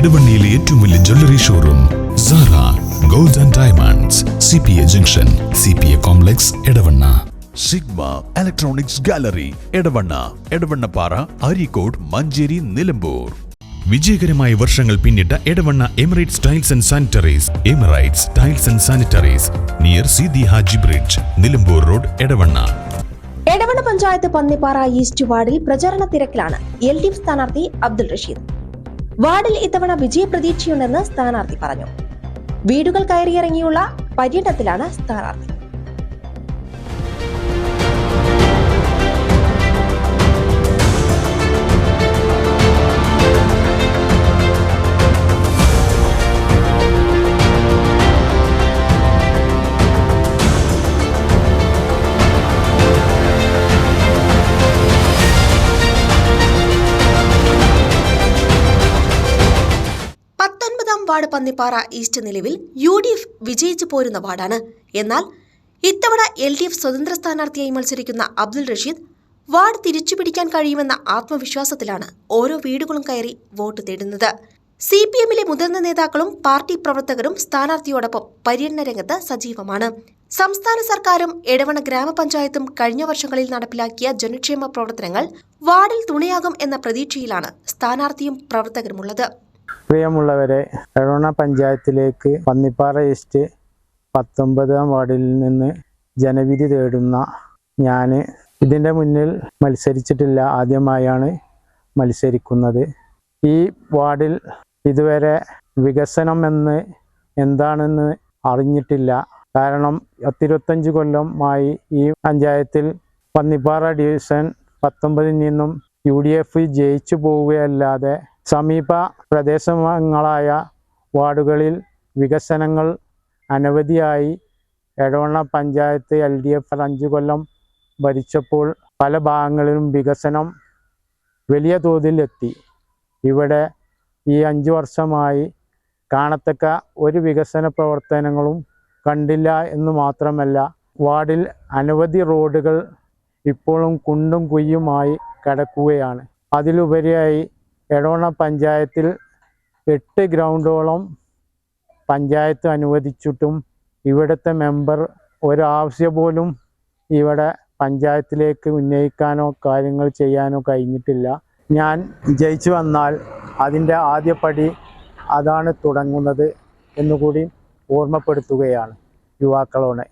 എടവണ്ണയിലെ ഏറ്റവും വലിയ jewellery showroom Sara gold and diamonds, CPA junction, CPA complex, Edavanna. Sigma electronics gallery, Edavanna, Edavannappara, Areekode, Manjeri, Nilambur. വിജയകരമായ വർഷങ്ങൾ പിന്നിട്ട Edavanna Emirates tiles and sanitaries. Emirates tiles and sanitaries near Seethi Haji bridge, Nilambur road, Edavanna. Edavanna panchayat Pannippara east വാർഡിൽ പ്രചാരണ തിരക്കിലാണ് LDF സ്ഥാനാർത്ഥി അബ്ദുൾ റഷീദ്. വാർഡിൽ ഇത്തവണ വിജയപ്രതീക്ഷയുണ്ടെന്ന് സ്ഥാനാർത്ഥി പറഞ്ഞു. വീടുകൾ കയറിയിറങ്ങിയുള്ള പര്യടനത്തിലാണ് സ്ഥാനാർത്ഥി. വാർഡ് പന്നിപ്പാറ ഈസ്റ്റ് നിലവിൽ UDF വിജയിച്ചു പോരുന്ന വാർഡാണ്. എന്നാൽ ഇത്തവണ LDF സ്വതന്ത്ര സ്ഥാനാർത്ഥിയായി മത്സരിക്കുന്ന അബ്ദുൾ റഷീദ് വാർഡ് തിരിച്ചുപിടിക്കാൻ കഴിയുമെന്ന ആത്മവിശ്വാസത്തിലാണ് ഓരോ വീടുകളും കയറി വോട്ട് തേടുന്നത്. CPMലെ മുതിർന്ന നേതാക്കളും പാർട്ടി പ്രവർത്തകരും സ്ഥാനാർത്ഥിയോടൊപ്പം പര്യടന രംഗത്ത് സജീവമാണ്. സംസ്ഥാന സർക്കാരും എടവണ്ണ ഗ്രാമപഞ്ചായത്തും കഴിഞ്ഞ വർഷങ്ങളിൽ നടപ്പിലാക്കിയ ജനക്ഷേമ പ്രവർത്തനങ്ങൾ വാർഡിൽ തുണയാകും എന്ന പ്രതീക്ഷയിലാണ് സ്ഥാനാർത്ഥിയും പ്രവർത്തകരുമുള്ളത്. പ്രിയമുള്ളവരെ, എടവണ്ണ പഞ്ചായത്തിലേക്ക് പന്നിപ്പാറ ഈസ്റ്റ് 19-ാം വാർഡിൽ നിന്ന് ജനവിധി തേടുന്ന ഞാൻ ഇതിൻ്റെ മുന്നിൽ മത്സരിച്ചിട്ടില്ല. ആദ്യമായാണ് മത്സരിക്കുന്നത്. ഈ വാർഡിൽ ഇതുവരെ വികസനം എന്താണെന്ന് അറിഞ്ഞിട്ടില്ല. കാരണം 25 കൊല്ലമായി ഈ പഞ്ചായത്തിൽ പന്നിപ്പാറ ഡിവിഷൻ 19-ൽ നിന്നും UDF ജയിച്ചു പോവുകയല്ലാതെ സമീപ പ്രദേശങ്ങളായ വാർഡുകളിൽ വികസനങ്ങൾ അനവധിയായി. എടവണ്ണ പഞ്ചായത്ത് LDF 5 കൊല്ലം ഭരിച്ചപ്പോൾ പല ഭാഗങ്ങളിലും വികസനം വലിയ തോതിൽ എത്തി. ഇവിടെ ഈ 5 വർഷമായി കാണത്തക്ക ഒരു വികസന പ്രവർത്തനങ്ങളും കണ്ടില്ല എന്ന് മാത്രമല്ല, വാർഡിൽ അനവധി റോഡുകൾ ഇപ്പോഴും കുണ്ടും കുയ്യുമായി കിടക്കുകയാണ്. അതിലുപരിയായി എടവണ്ണ പഞ്ചായത്തിൽ 8 ഗ്രൗണ്ടോളം പഞ്ചായത്ത് അനുവദിച്ചിട്ടും ഇവിടുത്തെ മെമ്പർ ഒരാവശ്യം പോലും ഇവിടെ പഞ്ചായത്തിലേക്ക് ഉന്നയിക്കാനോ കാര്യങ്ങൾ ചെയ്യാനോ കഴിഞ്ഞിട്ടില്ല. ഞാൻ ജയിച്ചു വന്നാൽ അതിൻ്റെ ആദ്യപടി അതാണ് തുടങ്ങുന്നത് എന്നുകൂടി ഓർമ്മപ്പെടുത്തുകയാണ് യുവാക്കളോട്.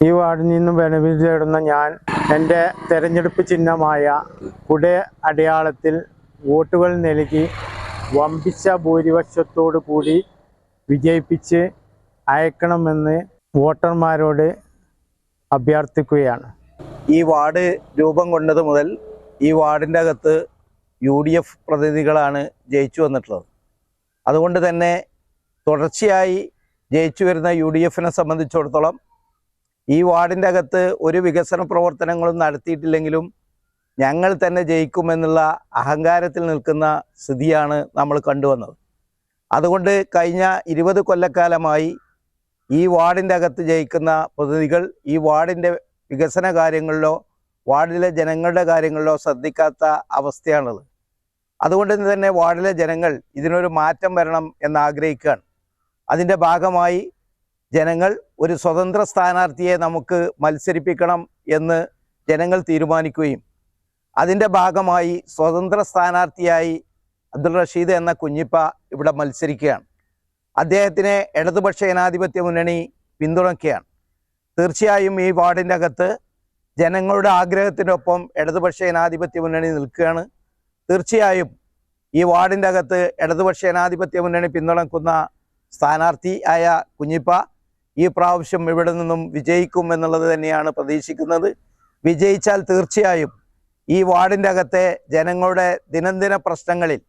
ഈ വാർഡിൽ നിന്നും ബെനിഫിറ്റ് തേടുന്ന ഞാൻ എൻ്റെ തെരഞ്ഞെടുപ്പ് ചിഹ്നമായ കുട അടയാളത്തിൽ വോട്ടുകൾ നൽകി വമ്പിച്ച ഭൂരിപക്ഷത്തോടു കൂടി വിജയിപ്പിച്ച് അയക്കണമെന്ന് വോട്ടർമാരോട് അഭ്യർത്ഥിക്കുകയാണ്. ഈ വാർഡ് രൂപം കൊണ്ടത് മുതൽ ഈ വാർഡിൻ്റെ അകത്ത് UDF പ്രതിനിധികളാണ് ജയിച്ചു വന്നിട്ടുള്ളത്. അതുകൊണ്ട് തന്നെ തുടർച്ചയായി ജയിച്ചു വരുന്ന UDFനെ സംബന്ധിച്ചിടത്തോളം ഈ വാർഡിൻ്റെ അകത്ത് ഒരു വികസന പ്രവർത്തനങ്ങളും നടത്തിയിട്ടില്ലെങ്കിലും ഞങ്ങൾ തന്നെ ജയിക്കുമെന്നുള്ള അഹങ്കാരത്തിൽ നിൽക്കുന്ന സ്ഥിതിയാണ് നമ്മൾ കണ്ടുവന്നത്. അതുകൊണ്ട് കഴിഞ്ഞ 20 കൊല്ലക്കാലമായി ഈ വാർഡിൻ്റെ അകത്ത് ജയിക്കുന്ന പ്രതിനിധികൾ ഈ വാർഡിൻ്റെ വികസന കാര്യങ്ങളിലോ വാർഡിലെ ജനങ്ങളുടെ കാര്യങ്ങളിലോ ശ്രദ്ധിക്കാത്ത അവസ്ഥയാണുള്ളത്. അതുകൊണ്ട് തന്നെ വാർഡിലെ ജനങ്ങൾ ഇതിനൊരു മാറ്റം വരണം എന്നാഗ്രഹിക്കുകയാണ്. അതിൻ്റെ ഭാഗമായി ജനങ്ങൾ ഒരു സ്വതന്ത്ര സ്ഥാനാർത്ഥിയെ നമുക്ക് മത്സരിപ്പിക്കണം എന്ന് ജനങ്ങൾ തീരുമാനിക്കുകയും അതിൻ്റെ ഭാഗമായി സ്വതന്ത്ര സ്ഥാനാർത്ഥിയായി അബ്ദുൾ റഷീദ് എന്ന കുഞ്ഞിപ്പ ഇവിടെ മത്സരിക്കുകയാണ്. അദ്ദേഹത്തിനെ ഇടതുപക്ഷ ജനാധിപത്യ മുന്നണി പിന്തുണയ്ക്കുകയാണ്. തീർച്ചയായും ഈ വാർഡിൻ്റെ അകത്ത് ജനങ്ങളുടെ ആഗ്രഹത്തിനൊപ്പം ഇടതുപക്ഷ ജനാധിപത്യ മുന്നണി നിൽക്കുകയാണ്. തീർച്ചയായും ഈ വാർഡിൻ്റെ അകത്ത് ഇടതുപക്ഷ ജനാധിപത്യ മുന്നണി പിന്തുണയ്ക്കുന്ന സ്ഥാനാർത്ഥി ആയ കുഞ്ഞിപ്പ ഈ പ്രാവശ്യം ഇവിടെ നിന്നും വിജയിക്കും എന്നുള്ളത് തന്നെയാണ് പ്രതീക്ഷിക്കുന്നത്. വിജയിച്ചാൽ തീർച്ചയായും ഈ വാർഡിൻ്റെ അകത്തെ ജനങ്ങളുടെ ദിനംദിന പ്രശ്നങ്ങളിൽ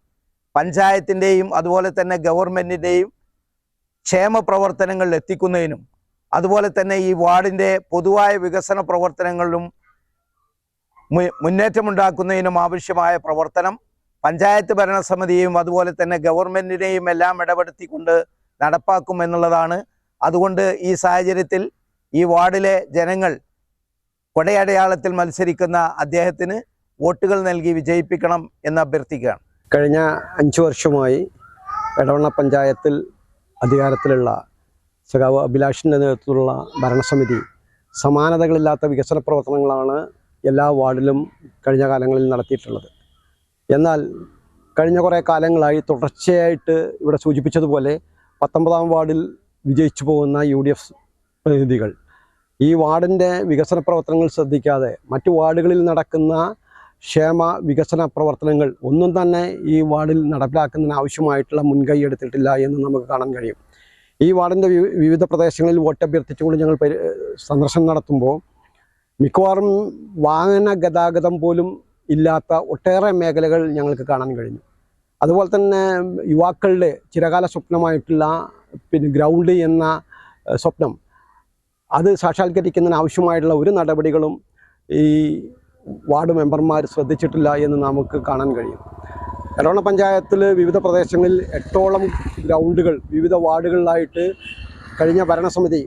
പഞ്ചായത്തിൻ്റെയും അതുപോലെ തന്നെ ഗവൺമെൻറ്റിൻ്റെയും ക്ഷേമ പ്രവർത്തനങ്ങളിൽ എത്തിക്കുന്നതിനും അതുപോലെ തന്നെ ഈ വാർഡിൻ്റെ പൊതുവായ വികസന പ്രവർത്തനങ്ങളിലും മുന്നേറ്റമുണ്ടാക്കുന്നതിനും ആവശ്യമായ പ്രവർത്തനം പഞ്ചായത്ത് ഭരണസമിതിയും അതുപോലെ തന്നെ ഗവൺമെൻറ്റിനെയും എല്ലാം ഇടപെടുത്തിക്കൊണ്ട് നടപ്പാക്കും എന്നുള്ളതാണ്. അതുകൊണ്ട് ഈ സാഹചര്യത്തിൽ ഈ വാർഡിലെ ജനങ്ങൾ കൊടയടയാളത്തിൽ മത്സരിക്കുന്ന അദ്ദേഹത്തിന് വോട്ടുകൾ നൽകി വിജയിപ്പിക്കണം എന്ന് അഭ്യർത്ഥിക്കുകയാണ്. കഴിഞ്ഞ 5 വർഷമായി എടവണ്ണ പഞ്ചായത്തിൽ അധികാരത്തിലുള്ള സഖാവ് അഭിലാഷിൻ്റെ നേതൃത്വത്തിലുള്ള ഭരണസമിതി സമാനതകളില്ലാത്ത വികസന പ്രവർത്തനങ്ങളാണ് എല്ലാ വാർഡിലും കഴിഞ്ഞ കാലങ്ങളിൽ നടത്തിയിട്ടുള്ളത്. എന്നാൽ കഴിഞ്ഞ കുറേ കാലങ്ങളായി തുടർച്ചയായിട്ട് ഇവിടെ സൂചിപ്പിച്ചതുപോലെ 19-ാം വാർഡിൽ വിജയിച്ചു പോകുന്ന UDF പ്രതിനിധികൾ ഈ വാർഡിൻ്റെ വികസന പ്രവർത്തനങ്ങൾ ശ്രദ്ധിക്കാതെ മറ്റു വാർഡുകളിൽ നടക്കുന്ന ക്ഷേമ വികസന പ്രവർത്തനങ്ങൾ ഒന്നും തന്നെ ഈ വാർഡിൽ നടപ്പിലാക്കുന്നതിന് ആവശ്യമായിട്ടുള്ള മുൻകൈ എടുത്തിട്ടില്ല എന്ന് നമുക്ക് കാണാൻ കഴിയും. ഈ വാർഡിൻ്റെ വിവിധ പ്രദേശങ്ങളിൽ വോട്ട് അഭ്യർത്ഥിച്ചുകൊണ്ട് ഞങ്ങൾ സന്ദർശനം നടത്തുമ്പോൾ മിക്കവാറും വാഹന ഗതാഗതം പോലും ഇല്ലാത്ത ഒട്ടേറെ മേഖലകൾ ഞങ്ങൾക്ക് കാണാൻ കഴിഞ്ഞു. അതുപോലെ തന്നെ യുവാക്കളുടെ ചിരകാല സ്വപ്നമായിട്ടുള്ള ഗ്രൗണ്ട് എന്ന സ്വപ്നം അത് സാക്ഷാത്കരിക്കുന്നതിന് ആവശ്യമായിട്ടുള്ള ഒരു നടപടികളും ഈ വാർഡ് മെമ്പർമാർ ശ്രദ്ധിച്ചിട്ടില്ല എന്ന് നമുക്ക് കാണാൻ കഴിയും. എടവണ്ണ പഞ്ചായത്തിൽ വിവിധ പ്രദേശങ്ങളിൽ 8ഓളം ഗ്രൗണ്ടുകൾ വിവിധ വാർഡുകളിലായിട്ട് കഴിഞ്ഞ ഭരണസമിതി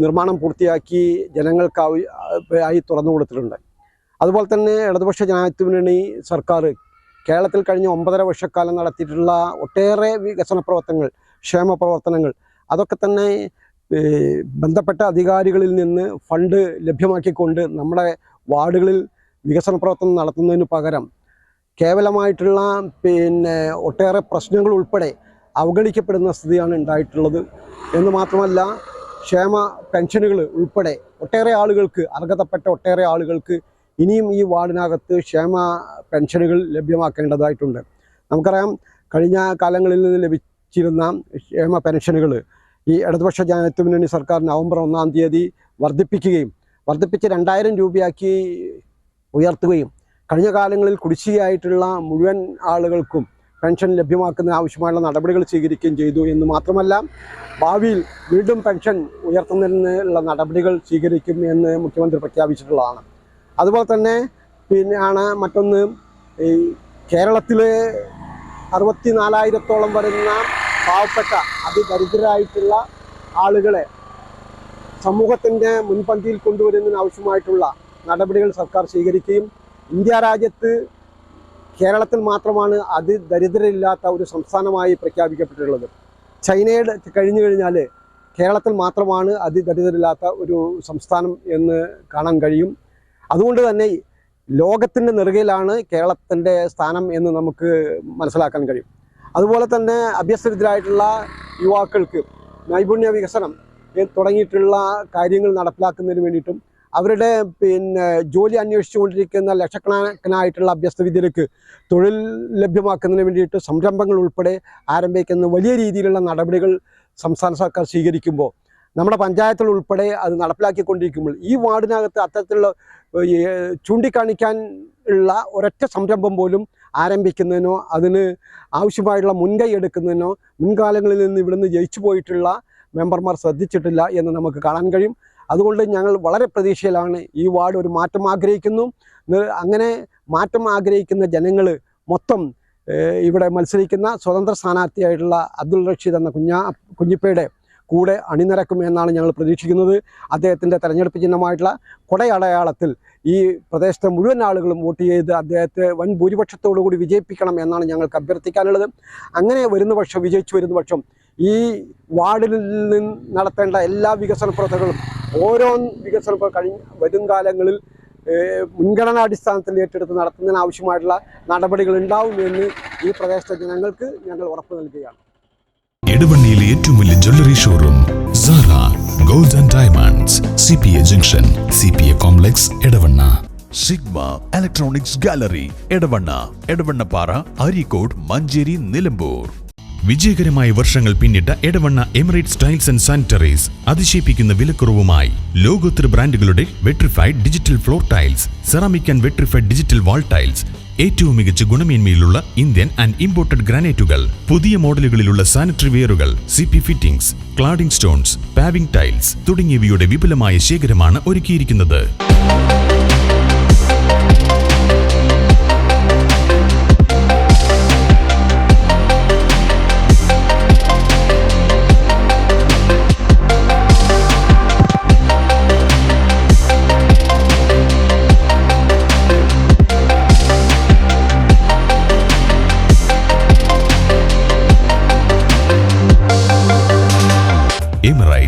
നിർമ്മാണം പൂർത്തിയാക്കി ജനങ്ങൾക്കായി തുറന്നു കൊടുത്തിട്ടുണ്ട്. അതുപോലെ തന്നെ ഇടതുപക്ഷ ജനാധിപത്യ മുന്നണി സർക്കാർ കേരളത്തിൽ കഴിഞ്ഞ 9.5 വർഷക്കാലം നടത്തിയിട്ടുള്ള ഒട്ടേറെ വികസന പ്രവർത്തനങ്ങൾ, ക്ഷേമ പ്രവർത്തനങ്ങൾ അതൊക്കെ തന്നെ ബന്ധപ്പെട്ട അധികാരികളിൽ നിന്ന് ഫണ്ട് ലഭ്യമാക്കിക്കൊണ്ട് നമ്മുടെ വാർഡുകളിൽ വികസന പ്രവർത്തനം നടത്തുന്നതിന് പകരം കേവലമായിട്ടുള്ള ഒട്ടേറെ പ്രശ്നങ്ങൾ ഉൾപ്പെടെ അവഗണിക്കപ്പെടുന്ന സ്ഥിതിയാണ് ഉണ്ടായിട്ടുള്ളത്. എന്ന് മാത്രമല്ല ക്ഷേമ പെൻഷനുകൾ ഉൾപ്പെടെ ഒട്ടേറെ ആളുകൾക്ക്, അർഹതപ്പെട്ട ഒട്ടേറെ ആളുകൾക്ക് ഇനിയും ഈ വാർഡിനകത്ത് ക്ഷേമ പെൻഷനുകൾ ലഭ്യമാക്കേണ്ടതായിട്ടുണ്ട്. നമുക്കറിയാം കഴിഞ്ഞ കാലങ്ങളിൽ നിന്ന് ലഭിച്ചിരുന്ന ക്ഷേമ പെൻഷനുകൾ ഈ ഇടതുപക്ഷ ജനാധിപത്യ മുന്നണി സർക്കാർ നവംബർ 1-ാം തീയതി വർദ്ധിപ്പിച്ച് 2000 രൂപയാക്കി ഉയർത്തുകയും കഴിഞ്ഞ കാലങ്ങളിൽ കുടിശ്ശികയായിട്ടുള്ള മുഴുവൻ ആളുകൾക്കും പെൻഷൻ ലഭ്യമാക്കുന്നതിന് ആവശ്യമായുള്ള നടപടികൾ സ്വീകരിക്കുകയും ചെയ്തു. എന്ന് മാത്രമല്ല ഭാവിയിൽ വീണ്ടും പെൻഷൻ ഉയർത്തുന്നതിനുള്ള നടപടികൾ സ്വീകരിക്കും എന്ന് മുഖ്യമന്ത്രി പ്രഖ്യാപിച്ചിട്ടുള്ളതാണ്. അതുപോലെ തന്നെ മറ്റൊന്ന്, ഈ കേരളത്തിലെ 64,000-ഓളം വരുന്ന പാവപ്പെട്ട അതിദരിദ്രരായിട്ടുള്ള ആളുകളെ സമൂഹത്തിൻ്റെ മുൻപന്തിയിൽ കൊണ്ടുവരുന്നതിന് ആവശ്യമായിട്ടുള്ള നടപടികൾ സർക്കാർ സ്വീകരിക്കുകയും ഇന്ത്യ രാജ്യത്ത് കേരളത്തിൽ മാത്രമാണ് അതിദരിദ്രരില്ലാത്ത ഒരു സംസ്ഥാനമായി പ്രഖ്യാപിക്കപ്പെട്ടിട്ടുള്ളത്. ചൈനയുടെ കഴിഞ്ഞു കഴിഞ്ഞാൽ കേരളത്തിൽ മാത്രമാണ് അതിദരിദ്രരില്ലാത്ത ഒരു സംസ്ഥാനം എന്ന് കാണാൻ കഴിയും. അതുകൊണ്ട് തന്നെ ലോകത്തിൻ്റെ നെറുകയിലാണ് കേരളത്തിൻ്റെ സ്ഥാനം എന്ന് നമുക്ക് മനസ്സിലാക്കാൻ കഴിയും. അതുപോലെ തന്നെ അഭ്യസ്തരായിട്ടുള്ള യുവാക്കൾക്ക് നൈപുണ്യ വികസനം തുടങ്ങിയിട്ടുള്ള കാര്യങ്ങൾ നടപ്പിലാക്കുന്നതിന് വേണ്ടിയിട്ടും അവരുടെ ജോലി അന്വേഷിച്ചുകൊണ്ടിരിക്കുന്ന ലക്ഷക്കണക്കിനായിട്ടുള്ള അഭ്യസ്തവിദ്യർക്ക് തൊഴിൽ ലഭ്യമാക്കുന്നതിന് വേണ്ടിയിട്ട് സംരംഭങ്ങൾ ഉൾപ്പെടെ ആരംഭിക്കുന്ന വലിയ രീതിയിലുള്ള നടപടികൾ സംസ്ഥാന സർക്കാർ സ്വീകരിക്കുമ്പോൾ നമ്മുടെ പഞ്ചായത്തിൽ ഉൾപ്പെടെ അത് നടപ്പിലാക്കിക്കൊണ്ടിരിക്കുമ്പോൾ ഈ വാർഡിനകത്ത് അത്തരത്തിലുള്ള ചൂണ്ടിക്കാണിക്കാൻ ഉള്ള ഒരൊറ്റ സംരംഭം പോലും ആരംഭിക്കുന്നതിനോ അതിന് ആവശ്യമായിട്ടുള്ള മുൻകൈ എടുക്കുന്നതിനോ മുൻകാലങ്ങളിൽ നിന്ന് ഇവിടുന്ന് ജയിച്ചു പോയിട്ടുള്ള മെമ്പർമാർ ശ്രദ്ധിച്ചിട്ടില്ല എന്ന് നമുക്ക് കാണാൻ കഴിയും. അതുകൊണ്ട് ഞങ്ങൾ വളരെ പ്രതീക്ഷയിലാണ്. ഈ വാർഡ് ഒരു മാറ്റം ആഗ്രഹിക്കുന്നു. അങ്ങനെ മാറ്റം ആഗ്രഹിക്കുന്ന ജനങ്ങൾ മൊത്തം ഇവിടെ മത്സരിക്കുന്ന സ്വതന്ത്ര സ്ഥാനാർത്ഥിയായിട്ടുള്ള അബ്ദുൾ റഷീദ് എന്ന കുഞ്ഞിപ്പയുടെ കൂടെ അണിനിരക്കും എന്നാണ് ഞങ്ങൾ പ്രതീക്ഷിക്കുന്നത്. അദ്ദേഹത്തിൻ്റെ തെരഞ്ഞെടുപ്പ് ചിഹ്നമായിട്ടുള്ള കൊടയടയാളത്തിൽ ഈ പ്രദേശത്തെ മുഴുവൻ ആളുകളും വോട്ട് ചെയ്ത് അദ്ദേഹത്തെ വൻ ഭൂരിപക്ഷത്തോടു കൂടി വിജയിപ്പിക്കണം എന്നാണ് ഞങ്ങൾക്ക് അഭ്യർത്ഥിക്കാനുള്ളത്. അങ്ങനെ വിജയിച്ചു വരുന്ന പക്ഷം ഈ വാർഡിൽ നിന്ന് നടത്തേണ്ട എല്ലാ വികസന പ്രവർത്തനങ്ങളും ഓരോ വികസന വരും കാലങ്ങളിൽ മുൻഗണനാടിസ്ഥാനത്തിൽ ഏറ്റെടുത്ത് നടത്തുന്നതിന് ആവശ്യമായിട്ടുള്ള നടപടികൾ ഉണ്ടാവുമെന്ന് ഈ പ്രദേശത്തെ ജനങ്ങൾക്ക് ഞങ്ങൾ ഉറപ്പ് നൽകുകയാണ്. എടവണ്ണയിലെ ഏറ്റവും വലിയ jewellery showroom Sara gold and diamonds, CPA junction, CPA complex, Edavanna. Sigma electronics gallery, Edavannappara, Areekode, Manjeri, Nilambur. വിജയകരമായ വർഷങ്ങൾ പിന്നിട്ട Edavanna Emirates tiles and sanitaries അതിശയിപ്പിക്കുന്ന വിലക്കുറവുമായി ലോകോത്തര ബ്രാൻഡുകളുടെ vitrified digital floor tiles, ceramic and vitrified digital wall tiles, ഏറ്റവും മികച്ച ഗുണമേന്മയിലുള്ള ഇന്ത്യൻ ആൻഡ് ഇമ്പോർട്ടഡ് ഗ്രാനൈറ്റുകൾ, പുതിയ മോഡലുകളിലുള്ള സാനിറ്ററി വെയറുകൾ, CP fittings, cladding stones, paving tiles തുടങ്ങിയവയുടെ വിപുലമായ ശേഖരമാണ് ഒരുക്കിയിരിക്കുന്നത്.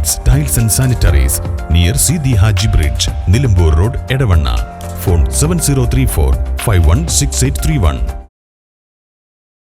Granites, Tiles and Sanitaries near Sidi Haji Bridge, Nilambur Road, Edavanna. Phone 7034 516831.